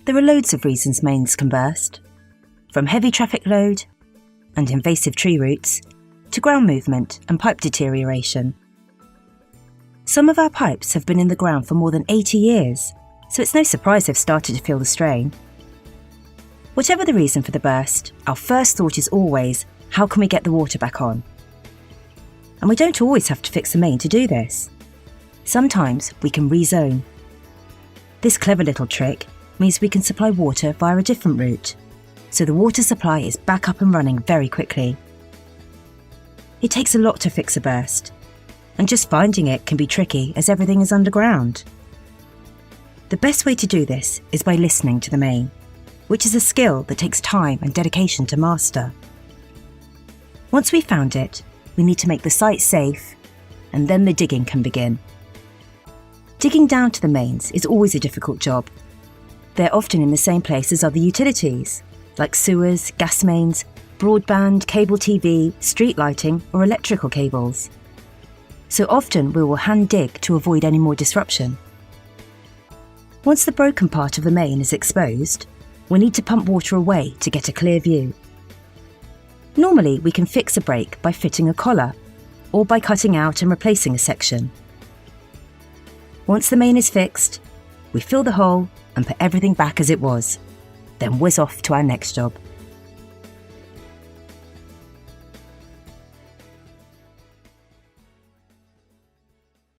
There are loads of reasons mains can burst, from heavy traffic load and invasive tree roots to ground movement and pipe deterioration. Some of our pipes have been in the ground for more than 80 years, so it's no surprise they've started to feel the strain. Whatever the reason for the burst, our first thought is always, how can we get the water back on? And we don't always have to fix the main to do this. Sometimes we can rezone. This clever little trick means we can supply water via a different route, so the water supply is back up and running very quickly. It takes a lot to fix a burst, and just finding it can be tricky as everything is underground. The best way to do this is by listening to the main, which is a skill that takes time and dedication to master. Once we've found it, we need to make the site safe, and then the digging can begin. Digging down to the mains is always a difficult job. They're often in the same place as other utilities, like sewers, gas mains, broadband, cable TV, street lighting, or electrical cables. So often we will hand dig to avoid any more disruption. Once the broken part of the main is exposed, we need to pump water away to get a clear view. Normally we can fix a break by fitting a collar, or by cutting out and replacing a section. Once the main is fixed, we fill the hole and put everything back as it was, then whiz off to our next job.